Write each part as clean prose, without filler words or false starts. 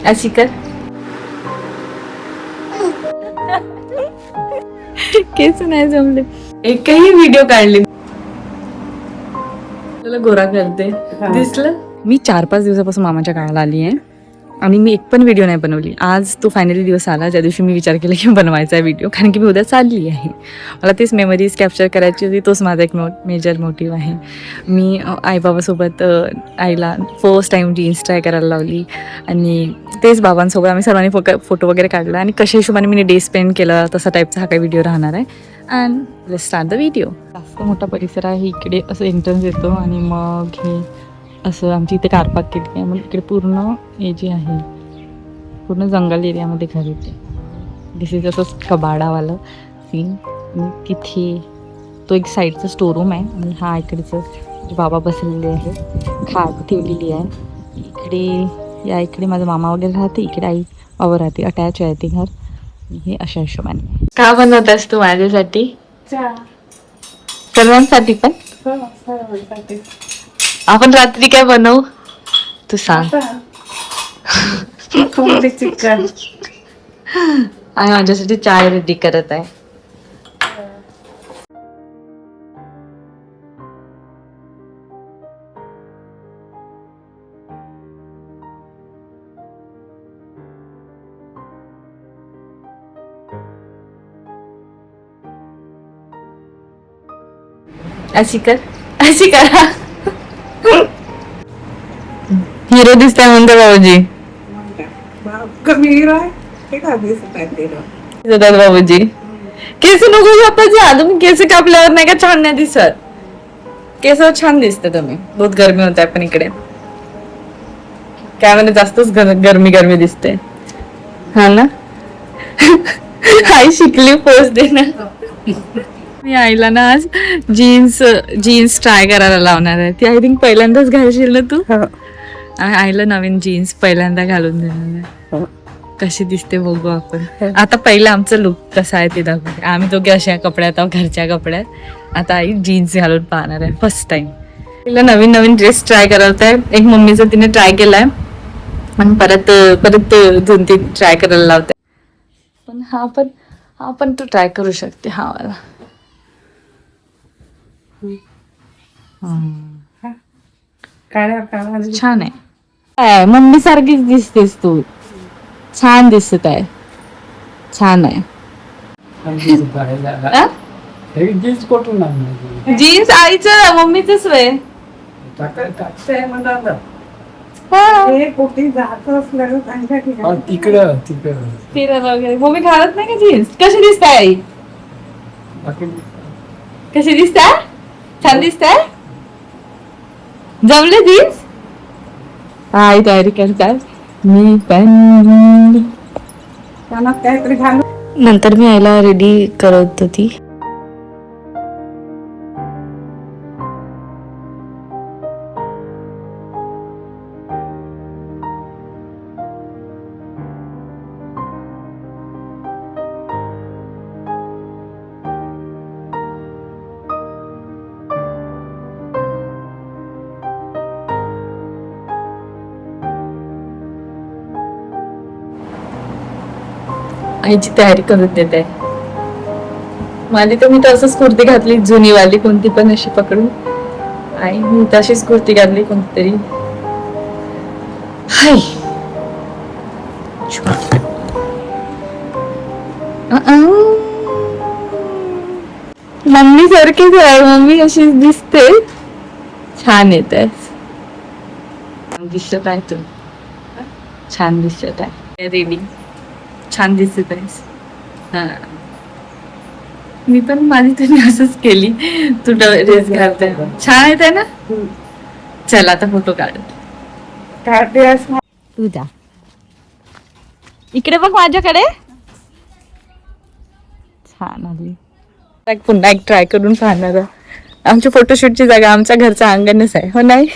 अशी कर. केस नाही जमले. एकही व्हिडिओ काढले त्याला गोरा करते दिसलं. मी 4-5 दिवसापासून मामाच्या गावाला आली आहे आणि मी एक पण व्हिडिओ नाही बनवली. आज तो फायनली दिवस आला ज्या दिवशी मी विचार केला की बनवायचा आहे व्हिडिओ, कारण की मी उद्या चालली आहे. मला तेच मेमरीज कॅप्चर करायची होती. तोच माझा एक मेजर मोटिव्ह आहे. मी आईबाबासोबत आईला फर्स्ट टाईम जीन्स ट्राय करायला लावली आणि तेच बाबांसोबत आम्ही सर्वांनी फोटो वगैरे काढला आणि कशा हिशोबाने मी डे स्पेंड केला तसा टाईपचा हा काही व्हिडिओ राहणार आहे. And let's start the video. जास्त मोठा परिसर आहे इकडे. असं एंट्रन्स येतो आणि मग हे असं आमची इथे कार पार्क केली आहे. मग इकडे पूर्ण हे जे आहे पूर्ण जंगल एरियामध्ये घर येते. दिस इज असं कबाडावालं सीन. आणि तिथे तो एक साईडचा स्टोरूम आहे आणि हा इकडचं बाबा बसलेले आहे. खाट ठेवलेली आहे इकडे. या इकडे माझा मामा वगैरे राहते. इकडे आई बाबा राहते. अटॅच आहे ते घर. हे अशा हिशोबाने. का बनवतास तू माझ्यासाठी? सर्वांसाठी पण. आपण रात्री काय बनवू तू सांग. चिकन. आणि माझ्यासाठी चाय रेडी करत आहे. अशी कर. अशी करा. हिरो दिसताय म्हणते भाऊजी. कमी हिरो आहे ते का दिसत बाबूजी. केस नको कापायचे. तुम्ही केस कापल्यावर नाही का छान नाही दिसत. केसावर छान दिसते तुम्ही. बहुत गरमी होत आहे पण इकडे काय म्हणजे जास्तच गरमी दिसते. हा ना. आई शिकली पोस्ट देणं. मी आईला ना आज जीन्स ट्राय करायला लावणार आहे. ती आय थिंक पहिल्यांदाच घालशील ना तू. आईला नवीन जीन्स पहिल्यांदा घालून देणार आहे. कशी दिसते बघू आपण. आता पहिलं आमचं लुक कसं आहे ते दाखवते. आम्ही दोघे अशा कपड्यात आहोत, घरच्या कपड्यात. आता आई जीन्स घालून पाहणार आहे फर्स्ट टाइम. तिला नवीन ड्रेस ट्राय करत आहे. एक मम्मीचा तिने ट्राय केलाय आणि परत 2-3 ट्राय करायला लावते. पण हा पण तू ट्राय करू शकते. हा वाला छान आहे. मम्मी सारखीच दिसतेस तू. छान दिसत आहे. छान आहे. जीन्स आईचं मम्मीच वे. फिरायला वगैरे मम्मी घालत नाही का जीन्स. कशी दिसते आई? कशी दिसते? छान दिसते. जमले जीन्स. आई तयारी करतात. मी पण काहीतरी घालू. नंतर मी आईला रेडी करत होती. आईची तयारी करून देत आहे. माझी तर मी तर असंच कुर्ती घातली जुनीवाली कोणती पण अशी पकडून. आई मी तशीच कुर्ती घातली कोणतीतरी. हाय मम्मी सारखीच आहे. मम्मी अशीच दिसते. छान येत आहे. दिसत आहे तू. छान दिसत आहे. रेडी छान दिसत आहेस. हा मी पण माझी तुम्ही असंच केली. तू ड्रेस घालते छान येत आहे ना. चल आता फोटो काढते. तू जा इकडे बघ माझ्याकडे. छान आली. पुन्हा एक ट्राय करून पाहणार. आमच्या फोटोशूटची जागा आमच्या घरचं अंगणच आहे. हो नाही.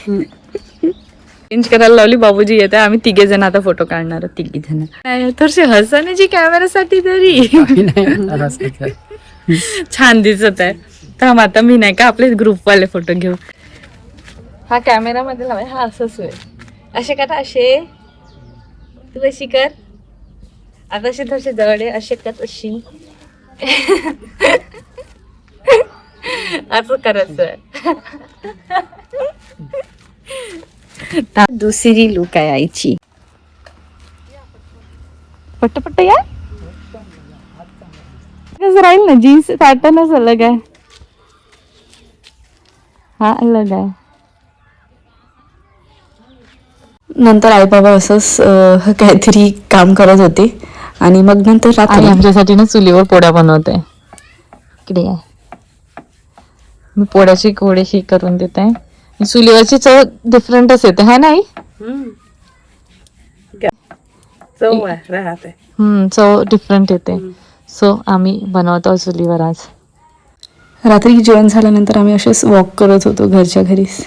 चेंज करायला लावली. बाबूजी येत आहे. आम्ही 3 जण आता फोटो काढणार. 3 जण. थोडीशी हसण्याची कॅमेरासाठी तरी छान दिसत आहे. तर आता मी नाही का आपले ग्रुपवाले फोटो घेऊ. हा कॅमेरामध्ये लावाय. हा असंच आहे. असे करा. असे तू अशी कर. आता अशी थोडीशी जवळ आहे, अशी कर अशी. असं करायचं. दुसरी लुक आहे आईची. पट्ट या कसं राहील ना. जीन्स पॅटर्नच अलग आहे. हा अलग आहे. नंतर आई बाबा असंच काहीतरी काम करत होते आणि मग नंतर रात्री आमच्यासाठी ना चुलीवर पोळ्या बनवते. इकडे आहे. मी पोळ्याची गोळीशी करून देत आहे. चुलीवरची चव डिफरंटच येते है नाही. चव राहते. चव डिफरंट येते. सो आम्ही बनवतो चुलीवर आज. रात्री जेवण झाल्यानंतर आम्ही असेच वॉक करत होतो घरच्या घरीच.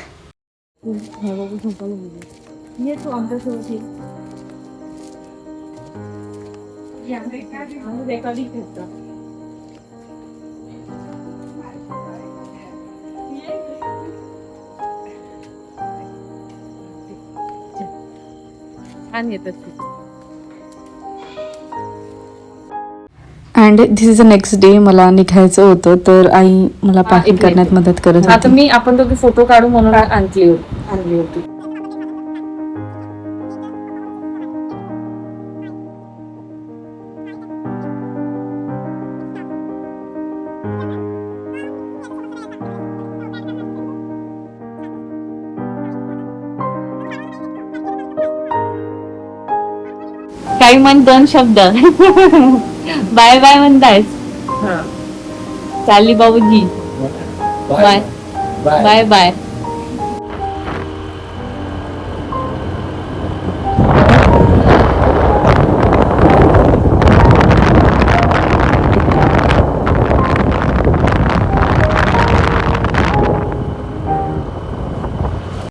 छान येतात. And this is the next day. मला निघायचं होतं तर आई मला पॅकिंग करण्यात मदत करत आता होती. आपण दोघे फोटो काढू म्हणून आणली होती. काही म्हण 2 शब्द. बाय बाय म्हणतायस. चाली बाबूजी. Bye bye bye.